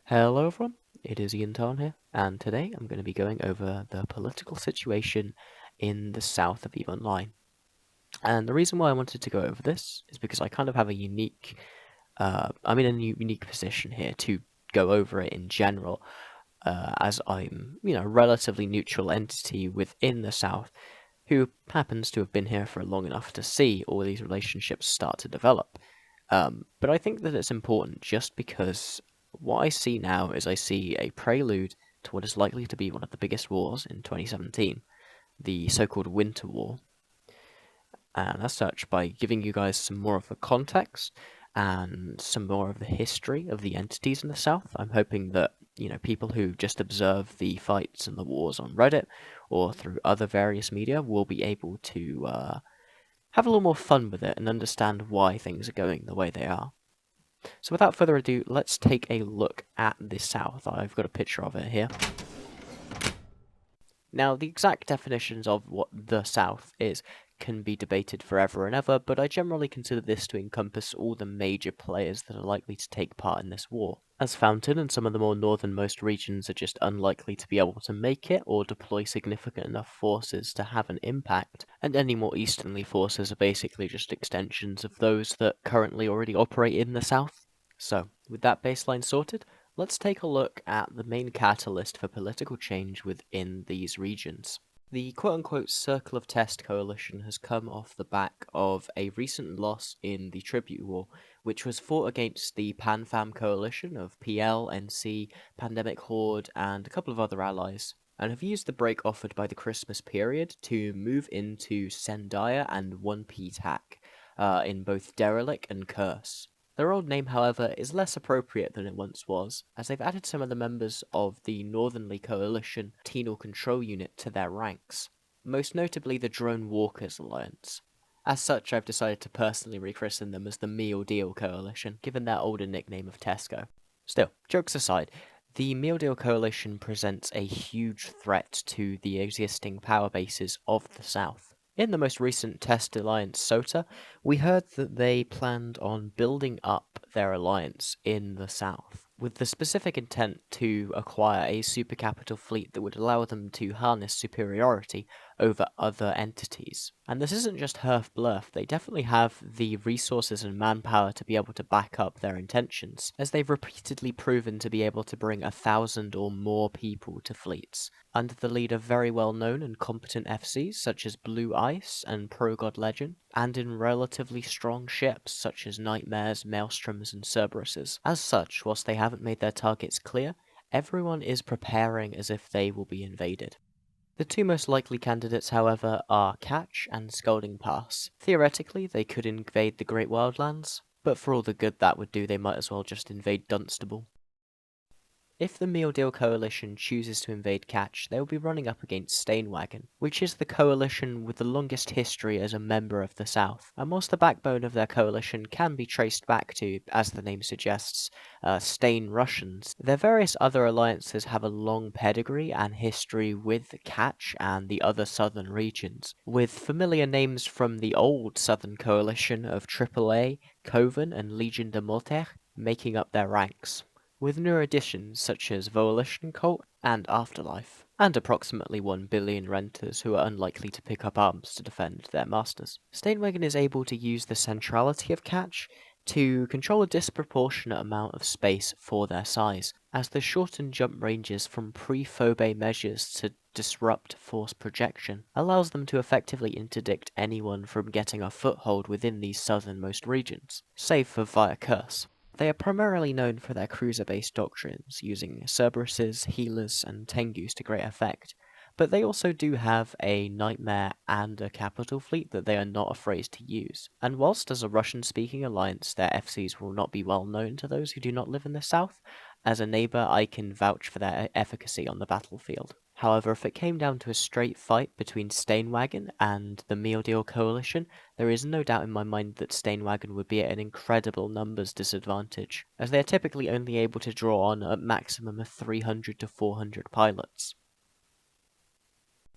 Hello everyone, it is Jin'taan here, and today I'm going to be going over the political situation in the south of EVE Online. And the reason why I wanted to go over this is because I kind of have a unique, I'm in a unique position here to go over it in general, as I'm, a relatively neutral entity within the south who happens to have been here for long enough to see all these relationships start to develop. But I think that it's important just because what I see now is I see a prelude to what is likely to be one of the biggest wars in 2017, the so-called Winter War. And as such, by giving you guys some more of the context and some more of the history of the entities in the South, I'm hoping that, people who just observe the fights and the wars on Reddit or through other various media will be able to have a little more fun with it and understand why things are going the way they are. So without further ado, let's take a look at the South. I've got a picture of it here. Now, the exact definitions of what the South is can be debated forever and ever, but I generally consider this to encompass all the major players that are likely to take part in this war. As Fountain and some of the more northernmost regions are just unlikely to be able to make it or deploy significant enough forces to have an impact, and any more easternly forces are basically just extensions of those that currently already operate in the South. So, with that baseline sorted, let's take a look at the main catalyst for political change within these regions. The quote-unquote Circle of Test coalition has come off the back of a recent loss in the Tribute War, which was fought against the PanFam coalition of PL, NC, Pandemic Horde, and a couple of other allies, and have used the break offered by the Christmas period to move into Sendaya and 1P TAC, in both Derelict and Curse. Their old name, however, is less appropriate than it once was, as they've added some of the members of the Northernly Coalition Tenal Control Unit to their ranks, most notably the Drone Walkers Alliance. As such, I've decided to personally rechristen them as the Meal Deal Coalition, given their older nickname of Tesco. Still, jokes aside, the Meal Deal Coalition presents a huge threat to the existing power bases of the South. In the most recent Test Alliance SOTA, we heard that they planned on building up their alliance in the south, with the specific intent to acquire a supercapital fleet that would allow them to harness superiority over other entities. And this isn't just half bluff, they definitely have the resources and manpower to be able to back up their intentions, as they've repeatedly proven to be able to bring 1,000 or more people to fleets, under the lead of very well-known and competent FCs such as Blue Ice and Pro God Legend, and in relatively strong ships such as Nightmares, Maelstroms, and Cerberuses. As such, whilst they haven't made their targets clear, everyone is preparing as if they will be invaded. The two most likely candidates, however, are Catch and Scalding Pass. Theoretically, they could invade the Great Wildlands, but for all the good that would do, they might as well just invade Dunstable. If the Meal Deal Coalition chooses to invade Catch, they will be running up against Stainwagon, which is the coalition with the longest history as a member of the South, and whilst the backbone of their coalition can be traced back to, as the name suggests, Stain Russians, their various other alliances have a long pedigree and history with Catch and the other southern regions, with familiar names from the old southern coalition of AAA, Coven, and Legion de Molter making up their ranks, with newer additions such as Volition Cult and Afterlife, and approximately 1 billion renters who are unlikely to pick up arms to defend their masters. Stainwagon is able to use the centrality of Catch to control a disproportionate amount of space for their size, as the shortened jump ranges from pre-Phobe measures to disrupt force projection allows them to effectively interdict anyone from getting a foothold within these southernmost regions, save for via Curse. They are primarily known for their cruiser-based doctrines, using Cerberuses, Healers, and Tengus to great effect, but they also do have a Nightmare and a Capital fleet that they are not afraid to use. And whilst as a Russian-speaking alliance their FCs will not be well known to those who do not live in the south, as a neighbour I can vouch for their efficacy on the battlefield. However, if it came down to a straight fight between Stainwagon and the Meal Deal Coalition, there is no doubt in my mind that Stainwagon would be at an incredible numbers disadvantage, as they are typically only able to draw on a maximum of 300 to 400 pilots.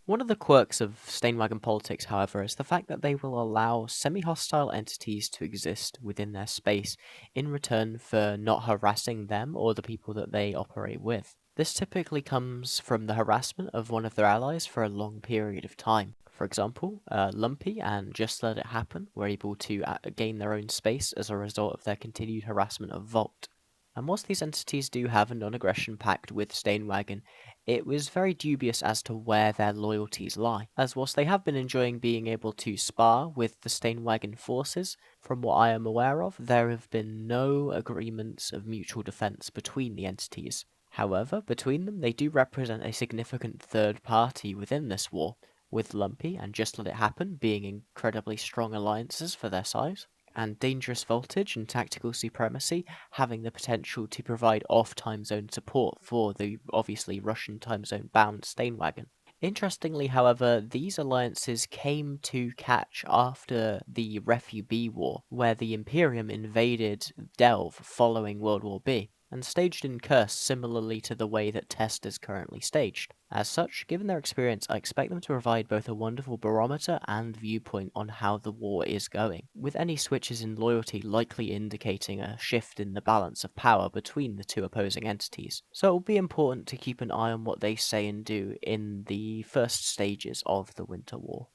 One of the quirks of Steinwagen politics, however, is the fact that they will allow semi-hostile entities to exist within their space in return for not harassing them or the people that they operate with. This typically comes from the harassment of one of their allies for a long period of time. For example, Lumpy and Just Let It Happen were able to gain their own space as a result of their continued harassment of Volt. And whilst these entities do have a non-aggression pact with Steinwagen, it was very dubious as to where their loyalties lie, as whilst they have been enjoying being able to spar with the Steinwagen forces, from what I am aware of, there have been no agreements of mutual defence between the entities. However, between them, they do represent a significant third party within this war, with Lumpy and Just Let It Happen being incredibly strong alliances for their size, and Dangerous Voltage and Tactical Supremacy having the potential to provide off-time zone support for the obviously Russian time zone bound Steinwagen. Interestingly, however, these alliances came to catch after the Refu-B War, where the Imperium invaded Delve following World War B, and staged in Curse similarly to the way that Test is currently staged. As such, given their experience, I expect them to provide both a wonderful barometer and viewpoint on how the war is going, with any switches in loyalty likely indicating a shift in the balance of power between the two opposing entities. So it will be important to keep an eye on what they say and do in the first stages of the Winter War.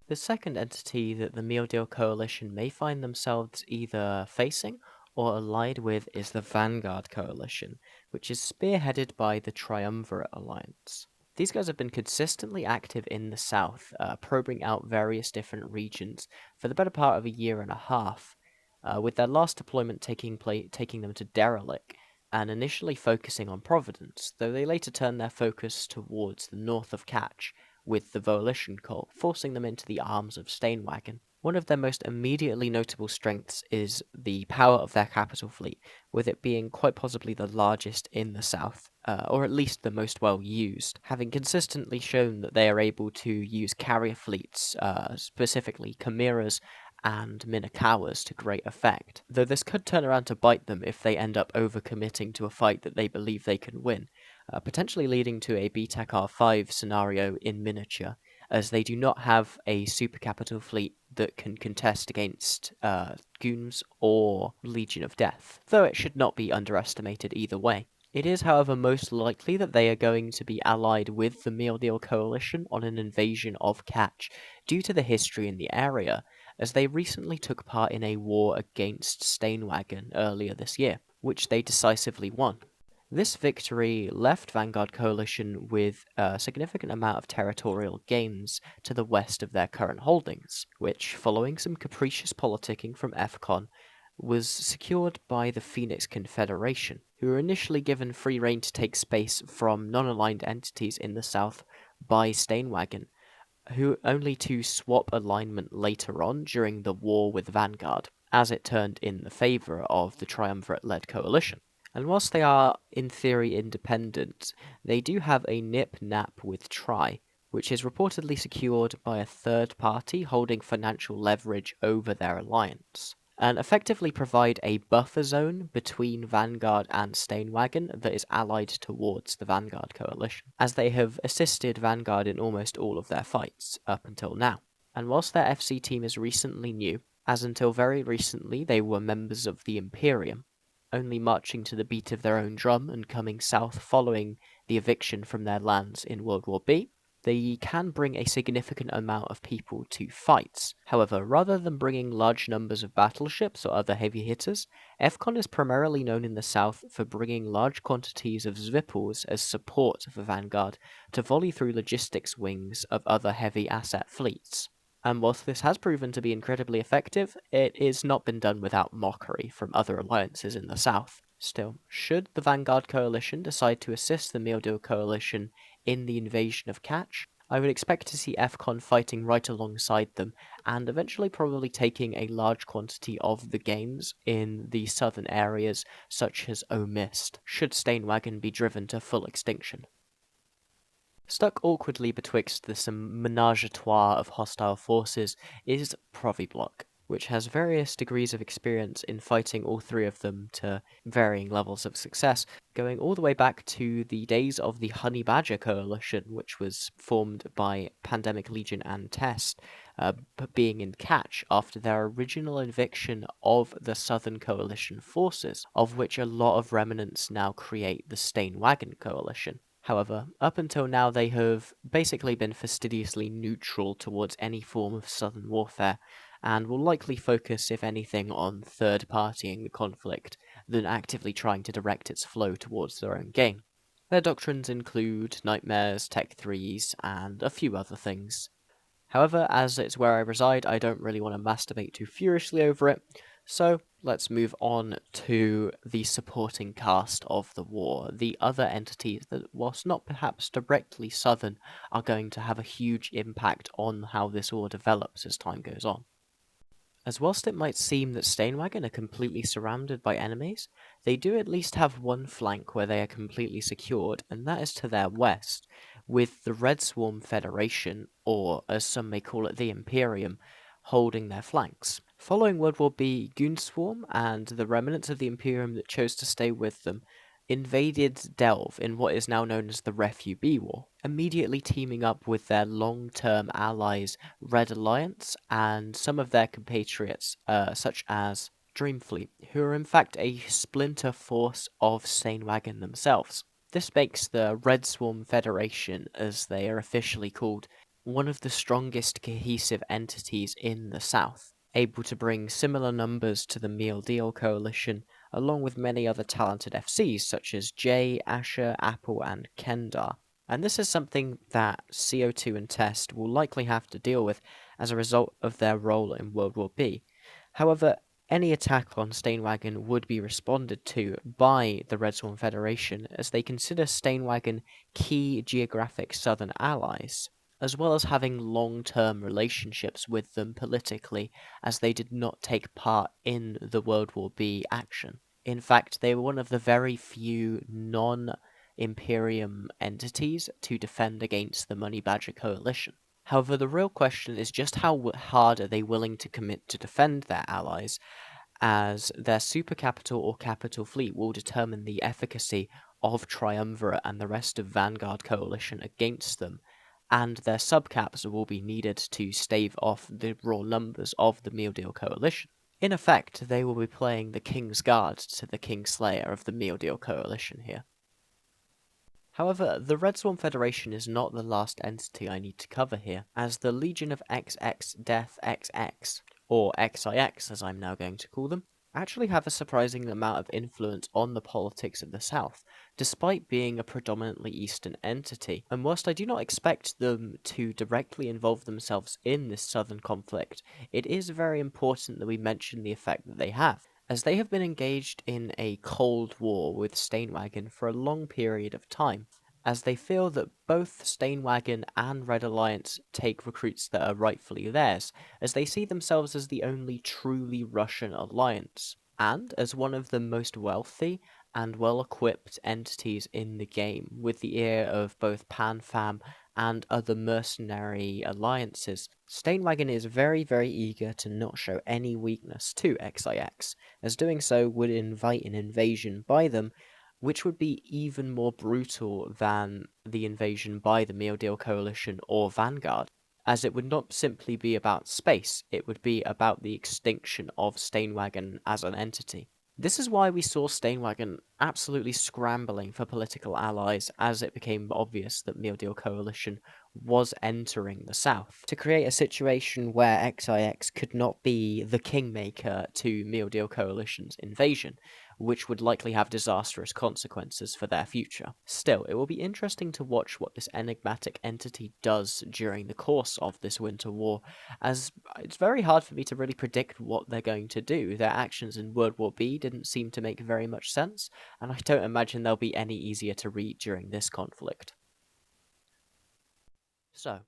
The second entity that the Meal Deal Coalition may find themselves either facing or allied with is the Vanguard Coalition, which is spearheaded by the Triumvirate Alliance. These guys have been consistently active in the south, probing out various different regions for the better part of a year and a half, with their last deployment taking them to Derelict, and initially focusing on Providence, though they later turned their focus towards the north of Catch, with the Volition cult, forcing them into the arms of Steinwagen. One of their most immediately notable strengths is the power of their capital fleet, with it being quite possibly the largest in the south, or at least the most well used, having consistently shown that they are able to use carrier fleets, specifically Chimeras and Minakawas, to great effect, though this could turn around to bite them if they end up overcommitting to a fight that they believe they can win, potentially leading to a BTAC R5 scenario in miniature, as they do not have a super capital fleet that can contest against Goons or Legion of Death, though it should not be underestimated either way. It is, however, most likely that they are going to be allied with the Meal Deal Coalition on an invasion of Catch, due to the history in the area, as they recently took part in a war against Steinwagen earlier this year, which they decisively won. This victory left Vanguard Coalition with a significant amount of territorial gains to the west of their current holdings, which, following some capricious politicking from FCON, was secured by the Phoenix Confederation, who were initially given free rein to take space from non-aligned entities in the south by Steinwagen, who only to swap alignment later on during the war with Vanguard, as it turned in the favour of the Triumvirate-led coalition. And whilst they are, in theory, independent, they do have a nip-nap with Tri, which is reportedly secured by a third party holding financial leverage over their alliance, and effectively provide a buffer zone between Vanguard and Steinwagen that is allied towards the Vanguard coalition, as they have assisted Vanguard in almost all of their fights up until now. And whilst their FC team is recently new, as until very recently they were members of the Imperium, only marching to the beat of their own drum and coming south following the eviction from their lands in World War B, they can bring a significant amount of people to fights. However, rather than bringing large numbers of battleships or other heavy hitters, FCON is primarily known in the south for bringing large quantities of Zwippals as support for Vanguard to volley through logistics wings of other heavy asset fleets. And whilst this has proven to be incredibly effective, it has not been done without mockery from other alliances in the south. Still, should the Vanguard Coalition decide to assist the Meal Deal Coalition in the invasion of Catch, I would expect to see FCON fighting right alongside them, and eventually probably taking a large quantity of the gains in the southern areas, such as Omist, should Steinwagen be driven to full extinction. Stuck awkwardly betwixt this menage a trois of hostile forces is Proviblock. which has various degrees of experience in fighting all three of them to varying levels of success, going all the way back to the days of the Honey Badger Coalition, which was formed by Pandemic Legion and Test, being in catch after their original eviction of the Southern Coalition forces, of which a lot of remnants now create the Stainwagon Coalition. However, up until now they have basically been fastidiously neutral towards any form of Southern warfare, and will likely focus, if anything, on third-partying the conflict than actively trying to direct its flow towards their own gain. Their doctrines include nightmares, tech threes, and a few other things. However, as it's where I reside, I don't really want to masturbate too furiously over it, so let's move on to the supporting cast of the war, the other entities that, whilst not perhaps directly Southern, are going to have a huge impact on how this war develops as time goes on. As whilst it might seem that Stainwagon are completely surrounded by enemies, they do at least have one flank where they are completely secured, and that is to their west, with the Red Swarm Federation, or as some may call it the Imperium, holding their flanks. Following World War B, Goonswarm and the remnants of the Imperium that chose to stay with them invaded Delve in what is now known as the Refugee War, immediately teaming up with their long-term allies Red Alliance and some of their compatriots, such as Dreamfleet, who are in fact a splinter force of Stainwagon themselves. This makes the Red Swarm Federation, as they are officially called, one of the strongest cohesive entities in the South, able to bring similar numbers to the Meal Deal Coalition, along with many other talented FCs such as Jay, Asher, Apple, and Kendar. And this is something that CO2 and Test will likely have to deal with as a result of their role in World War B. However, any attack on Stainwagon would be responded to by the Red Swarm Federation, as they consider Stainwagon key geographic southern allies, as well as having long-term relationships with them politically, as they did not take part in the World War B action. In fact, they were one of the very few non-Imperium entities to defend against the Money Badger Coalition. However, the real question is just how hard are they willing to commit to defend their allies, as their super capital or capital fleet will determine the efficacy of Triumvirate and the rest of Vanguard Coalition against them, and their subcaps will be needed to stave off the raw numbers of the Meal Deal Coalition. In effect, they will be playing the King's Guard to the Kingslayer of the Meal Deal Coalition here. However, the Red Swarm Federation is not the last entity I need to cover here, as the Legion of XX Death XX, or XIX as I'm now going to call them, actually have a surprising amount of influence on the politics of the South, despite being a predominantly Eastern entity, and whilst I do not expect them to directly involve themselves in this Southern conflict, it is very important that we mention the effect that they have, as they have been engaged in a cold war with Stainwagon for a long period of time, as they feel that both Stainwagon and Red Alliance take recruits that are rightfully theirs, as they see themselves as the only truly Russian alliance, and as one of the most wealthy and well-equipped entities in the game, with the ear of both PanFam and other mercenary alliances. Stainwagon is very, very eager to not show any weakness to XIX, as doing so would invite an invasion by them, which would be even more brutal than the invasion by the Meal Deal Coalition or Vanguard, as it would not simply be about space, it would be about the extinction of Stainwagon as an entity. This is why we saw Stainwagon absolutely scrambling for political allies as it became obvious that Meal Deal Coalition was entering the South, to create a situation where XIX could not be the kingmaker to Meal Deal Coalition's invasion, which would likely have disastrous consequences for their future. Still, it will be interesting to watch what this enigmatic entity does during the course of this winter war, as it's very hard for me to really predict what they're going to do. Their actions in World War B didn't seem to make very much sense, and I don't imagine they'll be any easier to read during this conflict. So,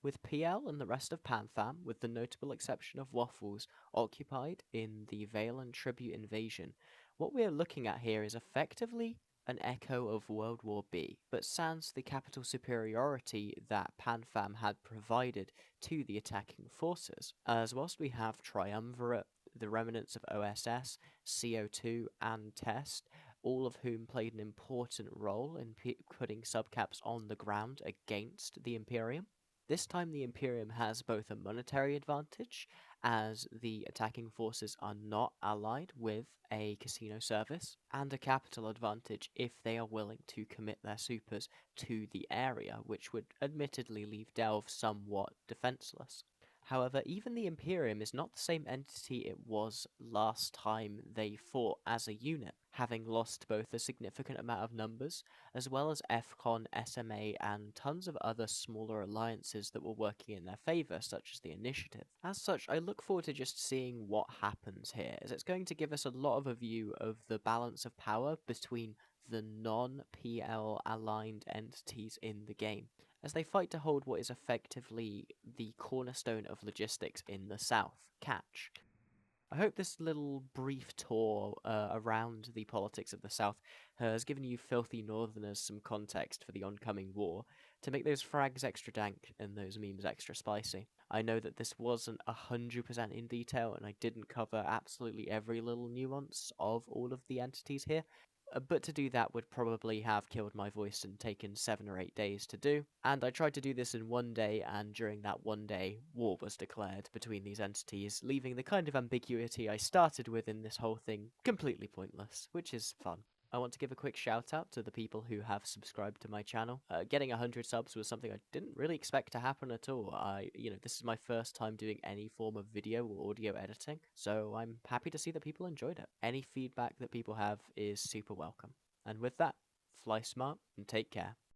with PL and the rest of PanFam, with the notable exception of Waffles, occupied in the Vale and Tribute invasion, what we are looking at here is effectively an echo of World War B, but sans the capital superiority that PanFam had provided to the attacking forces, as whilst we have Triumvirate, the remnants of OSS, CO2, and Test, all of whom played an important role in putting subcaps on the ground against the Imperium. This time the Imperium has both a monetary advantage, as the attacking forces are not allied with a casino service, and a capital advantage if they are willing to commit their supers to the area, which would admittedly leave Delve somewhat defenseless. However, even the Imperium is not the same entity it was last time they fought as a unit, having lost both a significant amount of numbers, as well as FCON, SMA, and tons of other smaller alliances that were working in their favour, such as the Initiative. As such, I look forward to just seeing what happens here, as it's going to give us a lot of a view of the balance of power between the non-PL aligned entities in the game, as they fight to hold what is effectively the cornerstone of logistics in the South, Catch. I hope this little brief tour around the politics of the South has given you filthy northerners some context for the oncoming war, to make those frags extra dank and those memes extra spicy. I know that this wasn't 100% in detail, and I didn't cover absolutely every little nuance of all of the entities here, but to do that would probably have killed my voice and taken 7 or 8 days to do, and I tried to do this in one day, and during that one day, war was declared between these entities, leaving the kind of ambiguity I started with in this whole thing completely pointless, which is fun. I want to give a quick shout out to the people who have subscribed to my channel. Getting 100 subs was something I didn't really expect to happen at all. This is my first time doing any form of video or audio editing, so I'm happy to see that people enjoyed it. Any feedback that people have is super welcome. And with that, fly smart and take care.